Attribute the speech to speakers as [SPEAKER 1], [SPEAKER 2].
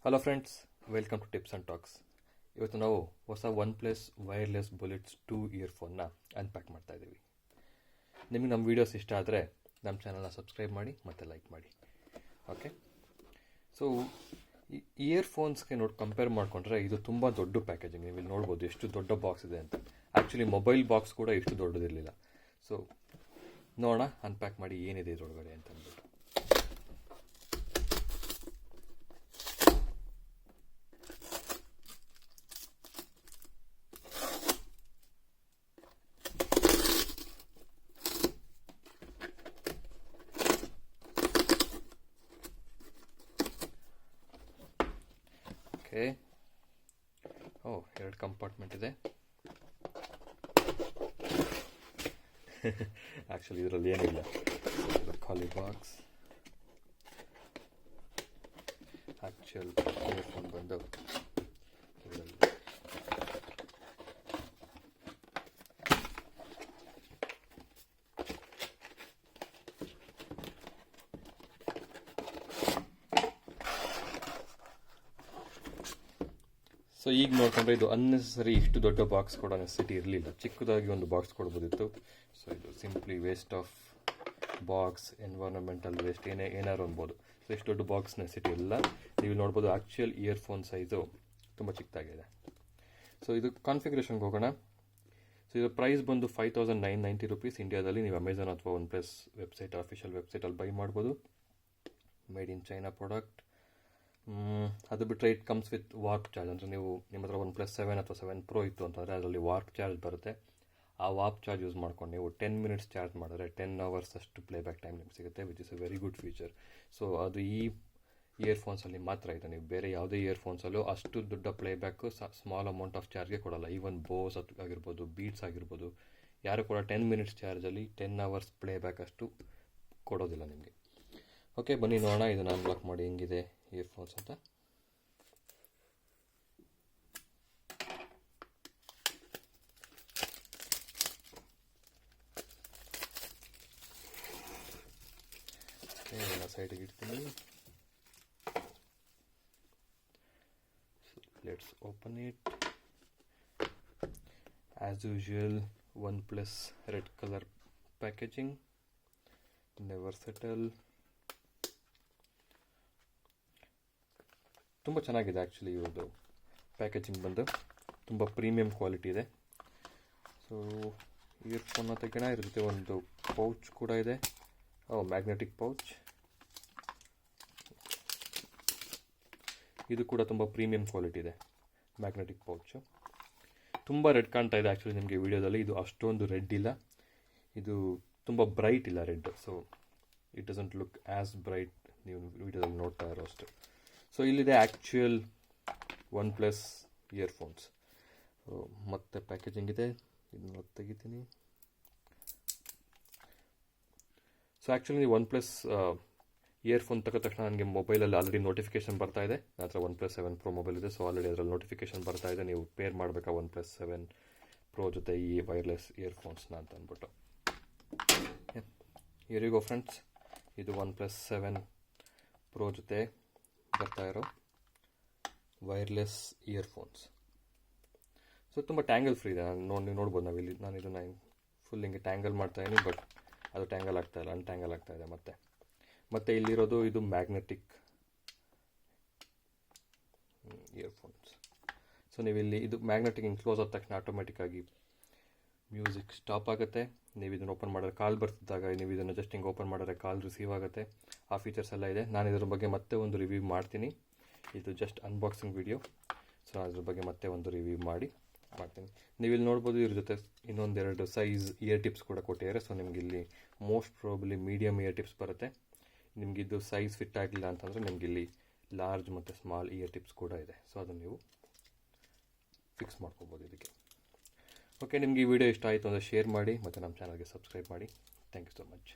[SPEAKER 1] Hello friends, welcome to Tips and Talks. ಇವತ್ತು ನಾವು ಹೊಸ OnePlus Wireless Bullets 2 ಇಯರ್ಫೋನ್ನ ಅನ್ಪ್ಯಾಕ್ ಮಾಡ್ತಾ ಇದ್ದೀವಿ. ನಿಮಗೆ ನಮ್ಮ ವೀಡಿಯೋಸ್ ಇಷ್ಟ ಆದರೆ ನಮ್ಮ ಚಾನಲ್ನ ಸಬ್ಸ್ಕ್ರೈಬ್ ಮಾಡಿ ಮತ್ತು ಲೈಕ್ ಮಾಡಿ. ಓಕೆ, ಸೊ ಈ ಇಯರ್ಫೋನ್ಸ್ಗೆ ಕಂಪೇರ್ ಮಾಡಿಕೊಂಡ್ರೆ ಇದು ತುಂಬ ದೊಡ್ಡ ಪ್ಯಾಕೇಜಿಂಗ್. ನೀವು ಇಲ್ಲಿ ನೋಡ್ಬೋದು ಎಷ್ಟು ದೊಡ್ಡ ಬಾಕ್ಸ್ ಇದೆ ಅಂತ. ಆ್ಯಕ್ಚುಲಿ ಮೊಬೈಲ್ ಬಾಕ್ಸ್ ಕೂಡ ಇಷ್ಟು ದೊಡ್ಡದಿರಲಿಲ್ಲ. ಸೊ ನೋಡೋಣ ಅನ್ಪ್ಯಾಕ್ ಮಾಡಿ ಏನಿದೆ ಇದರೊಳಗಡೆ ಅಂತ ಅಂದ್ಬಿಟ್ಟು. ಎರಡು ಕಂಪಾರ್ಟ್ಮೆಂಟ್ ಇದೆ. ಆ್ಯಕ್ಚುಲಿ ಇದರಲ್ಲಿ ಏನಿಲ್ಲ, ಖಾಲಿ ಬಾಕ್ಸ್. ಆ್ಯಕ್ಚುಯಲ್ ಇಯರ್ಫೋನ್ ಬಂದು ಸೊ ಈಗ ನೋಡಿಕೊಂಡ್ರೆ ಇದು ಅನ್ನೆಸರಿ ಇಷ್ಟು ದೊಡ್ಡ ಬಾಕ್ಸ್ ಕೊಡೋ ನೆಸೆಸಿಟಿ ಇರಲಿಲ್ಲ. ಚಿಕ್ಕದಾಗಿ ಒಂದು ಬಾಕ್ಸ್ ಕೊಡ್ಬೋದಿತ್ತು. ಸೊ ಇದು simply waste of box, environmental waste ಏನಾರು ಅನ್ಬೋದು. ಸೊ ಇಷ್ಟು ದೊಡ್ಡ ಬಾಕ್ಸ್ ನೆಸೆಸಿಟಿ ಇಲ್ಲ. ನೀವು ನೋಡ್ಬೋದು ಆ್ಯಕ್ಚುಯಲ್ ಇಯರ್ಫೋನ್ ಸೈಜು ತುಂಬ ಚಿಕ್ಕದಾಗಿದೆ. ಸೊ ಇದು ಕಾನ್ಫಿಗರೇಷನ್ಗೆ ಹೋಗೋಣ. ಸೊ ಇದು ಪ್ರೈಸ್ ಬಂದು 5990 ರೂಪೀಸ್. ಇಂಡಿಯಾದಲ್ಲಿ ನೀವು ಅಮೆಝಾನ್ ಅಥವಾ OnePlus ವೆಬ್ಸೈಟ್, ಅಫಿಷಿಯಲ್ ವೆಬ್ಸೈಟಲ್ಲಿ ಬೈ ಮಾಡ್ಬೋದು. Made in China product. ಅದು ಬಿಟ್ಟರೆ it comes with warp charge. ಅಂದರೆ ನೀವು ನಿಮ್ಮ ಹತ್ರ OnePlus 7 ಅಥವಾ 7 Pro ಇತ್ತು ಅಂತಂದರೆ ಅದರಲ್ಲಿ ವಾರ್ಪ್ ಚಾರ್ಜ್ ಬರುತ್ತೆ. ಆ ವಾರ್ಪ್ ಚಾರ್ಜ್ ಯೂಸ್ ಮಾಡ್ಕೊಂಡು ನೀವು 10 ಮಿನಿಟ್ಸ್ ಚಾರ್ಜ್ ಮಾಡಿದ್ರೆ 10 ಅವರ್ಸ್ ಅಷ್ಟು ಪ್ಲೇಬ್ಯಾಕ್ ಟೈಮ್ ನಿಮ್ಗೆ ಸಿಗುತ್ತೆ, which is A very good feature. So ಅದು ಈ ಇಯರ್ಫೋನ್ಸಲ್ಲಿ ಮಾತ್ರ ಇದೆ. ನೀವು ಬೇರೆ ಯಾವುದೇ ಇಯರ್ಫೋನ್ಸಲ್ಲೂ ಅಷ್ಟು ದೊಡ್ಡ ಪ್ಲೇಬ್ಯಾಕು ಸ್ಮಾಲ್ ಅಮೌಂಟ್ ಆಫ್ ಚಾರ್ಜ್ಗೆ ಕೊಡೋಲ್ಲ. ಈವನ್ ಬೋಸ್ ಆಗಿರ್ಬೋದು, ಬೀಟ್ಸ್ ಆಗಿರ್ಬೋದು, ಯಾರು ಕೂಡ 10 ಮಿನಿಟ್ಸ್ ಚಾರ್ಜಲ್ಲಿ 10 ಅವರ್ಸ್ ಪ್ಲೇಬ್ಯಾಕ್ ಅಷ್ಟು ಕೊಡೋದಿಲ್ಲ ನಿಮಗೆ. ಓಕೆ, ಬನ್ನಿ ನೋಡೋಣ ಇದನ್ನು ಅನ್ಲಾಕ್ ಮಾಡಿ ಹೆಂಗಿದೆ ಇಯರ್ಫೋನ್ಸ್ ಅಂತ. ಎಲ್ಲ ಸೈಡಿಗೆ ಇಡ್ತೀನಿ. Let's open it. As usual OnePlus red colour packaging, never settle. ತುಂಬ ಚೆನ್ನಾಗಿದೆ ಆ್ಯಕ್ಚುಲಿ. ಇವ್ರದ್ದು ಪ್ಯಾಕೇಜಿಂಗ್ ಬಂದು ತುಂಬ ಪ್ರೀಮಿಯಂ ಕ್ವಾಲಿಟಿ ಇದೆ. ಸೊ ಇಯರ್ಫೋನ್ನ ತೆಗೆಣ ಇರುತ್ತೆ. ಒಂದು ಪೌಚ್ ಕೂಡ ಇದೆ, ಮ್ಯಾಗ್ನೆಟಿಕ್ ಪೌಚ್. ಇದು ಕೂಡ ತುಂಬ ಪ್ರೀಮಿಯಂ ಕ್ವಾಲಿಟಿ ಇದೆ, ಮ್ಯಾಗ್ನೆಟಿಕ್ ಪೌಚು. ತುಂಬ ರೆಡ್ ಕಾಣ್ತಾ ಇದೆ ಆ್ಯಕ್ಚುಲಿ ನಿಮಗೆ ವಿಡಿಯೋದಲ್ಲಿ. ಇದು ಅಷ್ಟೊಂದು ರೆಡ್ ಇಲ್ಲ, ಇದು ತುಂಬ ಬ್ರೈಟ್ ಇಲ್ಲ red. So it doesn't look as bright ನೀವು ವಿಡಿಯೋದಲ್ಲಿ ನೋಡ್ತಾ ಇರೋ ಅಷ್ಟು. ಸೊ ಇಲ್ಲಿದೆ ಆ್ಯಕ್ಚುಯಲ್ OnePlus ಇಯರ್ಫೋನ್ಸ್. ಮತ್ತೆ ಪ್ಯಾಕೇಜಿಂಗ್ ಇದೆ, ಇದನ್ನ ತೆಗಿತೀನಿ. ಸೊ ಆ್ಯಕ್ಚುಲಿ ನೀವು OnePlus ಇಯರ್ಫೋನ್ ತಗೊಂಡ ತಕ್ಷಣ ನನಗೆ ಮೊಬೈಲಲ್ಲಿ ಆಲ್ರೆಡಿ ನೋಟಿಫಿಕೇಶನ್ ಬರ್ತಾ ಇದೆ. ನನ್ನ ಹತ್ರ OnePlus 7 Pro ಮೊಬೈಲ್ ಇದೆ. ಸೊ ಆಲ್ರೆಡಿ ಅದರಲ್ಲಿ ನೋಟಿಫಿಕೇಶನ್ ಬರ್ತಾ ಇದೆ, ನೀವು ಪೇರ್ ಮಾಡಬೇಕಾ OnePlus 7 Pro ಜೊತೆ ಈ ವೈರ್ಲೆಸ್ ಇಯರ್ಫೋನ್ಸ್ನ ಅಂತ ಅಂದ್ಬಿಟ್ಟು. ಹಿಯರಿಗೋ ಫ್ರೆಂಡ್ಸ್, ಇದು OnePlus 7 Pro ಜೊತೆ ಬರ್ತಾ ಇರೋ ವೈರ್ಲೆಸ್ ಇಯರ್ಫೋನ್ಸ್. ಸೊ ತುಂಬ ಟ್ಯಾಂಗಲ್ ಫ್ರೀ ಇದೆ. ನೀವು ನೋಡ್ಬೋದು, ನಾವಿಲ್ಲಿ ನಾನು ಇದನ್ನು ಫುಲ್ ಹಿಂಗೆ ಟ್ಯಾಂಗಲ್ ಮಾಡ್ತಾಯಿದ್ದೀನಿ, ಬಟ್ ಅದು ಟ್ಯಾಂಗಲ್ ಆಗ್ತಾಯಿಲ್ಲ, ಅನ್ಟ್ಯಾಂಗಲ್ ಆಗ್ತಾಯಿದೆ. ಮತ್ತು ಇಲ್ಲಿರೋದು ಇದು ಮ್ಯಾಗ್ನೆಟಿಕ್ ಇಯರ್ಫೋನ್ಸ್. ಸೊ ನೀವು ಇಲ್ಲಿ ಇದು ಮ್ಯಾಗ್ನೆಟಿಕ್ ಹಿಂಗೆ ಕ್ಲೋಸ್ ಆದ ತಕ್ಷಣ ಆಟೋಮೆಟಿಕ್ಕಾಗಿ ಮ್ಯೂಸಿಕ್ ಸ್ಟಾಪ್ ಆಗುತ್ತೆ. ನೀವು ಇದನ್ನು ಓಪನ್ ಮಾಡಿದ್ರೆ ಕಾಲ್ ಬರ್ತಿದ್ದಾಗ ನೀವು ಇದನ್ನು ಜಸ್ಟ್ ಹಿಂಗೆ ಓಪನ್ ಮಾಡಿದ್ರೆ ಕಾಲ್ ರಿಸೀವ್ ಆಗುತ್ತೆ. ಆ ಫೀಚರ್ಸ್ ಎಲ್ಲ ಇದೆ. ನಾನು ಇದರ ಬಗ್ಗೆ ಮತ್ತೆ ಒಂದು ರಿವ್ಯೂ ಮಾಡ್ತೀನಿ. ಇದು ಜಸ್ಟ್ ಅನ್ಬಾಕ್ಸಿಂಗ್ ವಿಡಿಯೋ. ಸೊ ಅದ್ರ ಬಗ್ಗೆ ಮತ್ತೆ ಒಂದು ರಿವ್ಯೂ ಮಾಡ್ತೀನಿ. ನೀವು ಇಲ್ಲಿ ನೋಡ್ಬೋದು, ಇದ್ರ ಜೊತೆ ಇನ್ನೊಂದೆರಡು ಸೈಜ್ ಇಯರ್ ಟಿಪ್ಸ್ ಕೂಡ ಕೊಟ್ಟಿದ್ದಾರೆ. ಸೊ ನಿಮ್ಗೆ ಇಲ್ಲಿ most probably medium year tips ಬರುತ್ತೆ. ನಿಮಗಿದ್ದು ಸೈಜ್ ಫಿಟ್ ಆಗಿಲ್ಲ ಅಂತಂದರೆ ನಿಮ್ಗೆ ಇಲ್ಲಿ ಲಾರ್ಜ್ ಮತ್ತು ಸ್ಮಾಲ್ ಇಯರ್ ಟಿಪ್ಸ್ ಕೂಡ ಇದೆ. ಸೊ ಅದನ್ನು ನೀವು ಫಿಕ್ಸ್ ಮಾಡ್ಕೋಬೋದು ಇದಕ್ಕೆ. ಓಕೆ, ನಿಮಗೆ ಈ ವಿಡಿಯೋ ಇಷ್ಟ ಆಯಿತು ಅಂದರೆ ಶೇರ್ ಮಾಡಿ ಮತ್ತು ನಮ್ಮ ಚಾನಲ್ಗೆ ಸಬ್ಸ್ಕ್ರೈಬ್ ಮಾಡಿ. Thank you so much.